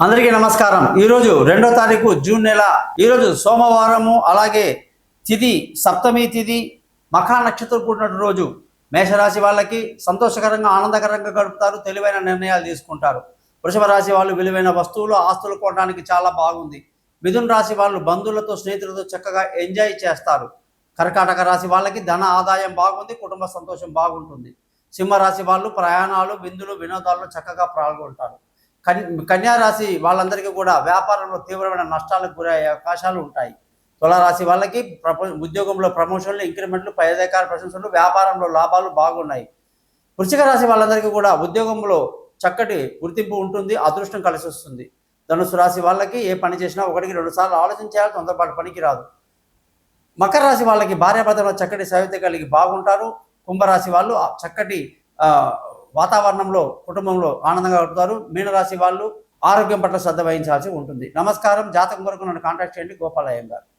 అందరికీ నమస్కారం। ఈరోజు 2వ తారీఖు జూన్ నెల। ఈరోజు సోమవారము, అలాగే తిథి సప్తమి తిథి, మఖా నక్షత్రం కూడిన రోజు। మేషరాశి వాళ్ళకి సంతోషకరంగా ఆనందకరంగా గడుపుతారు, తెలివైన నిర్ణయాలు తీసుకుంటారు। వృషభ రాశి వాళ్ళు విలువైన వస్తువులు ఆస్తులు కొనడానికి చాలా బాగుంది। మిథున రాశి వాళ్ళు బంధువులతో స్నేహితులతో చక్కగా ఎంజాయ్ చేస్తారు। కర్కాటక రాశి వాళ్ళకి ధన ఆదాయం బాగుంది, కుటుంబ సంతోషం బాగుంటుంది। సింహరాశి వాళ్ళు ప్రయాణాలు, విందులు, వినోదాల్లో చక్కగా పాల్గొంటారు। కన్యా రాశి వాళ్ళందరికీ కూడా వ్యాపారంలో తీవ్రమైన నష్టాలకు గురయ్యే అవకాశాలు ఉంటాయి। తులారాశి వాళ్ళకి ఉద్యోగంలో ప్రమోషన్లు, ఇంక్రిమెంట్లు, పై అధికార ప్రశంసలు, వ్యాపారంలో లాభాలు బాగున్నాయి। వృశ్చిక రాశి వాళ్ళందరికీ కూడా ఉద్యోగంలో చక్కటి గుర్తింపు ఉంటుంది, అదృష్టం కలిసి వస్తుంది। ధనుసు రాశి వాళ్ళకి ఏ పని చేసినా 1-2 సార్లు ఆలోచించాలి, తొందరపాటు పనికి రాదు। మకర రాశి వాళ్ళకి భార్యాభర్తల చక్కటి సవిత కలిగి బాగుంటారు। కుంభరాశి వాళ్ళు చక్కటి వాతావరణంలో కుటుంబంలో ఆనందంగా గడుపుతారు। మీనరాశి వాళ్ళు ఆరోగ్యం పట్ల శ్రద్ధ వహించాల్సి ఉంటుంది। నమస్కారం। జాతకం కొరకు నన్ను కాంటాక్ట్ చేయండి, గోపాలయ్య గారు।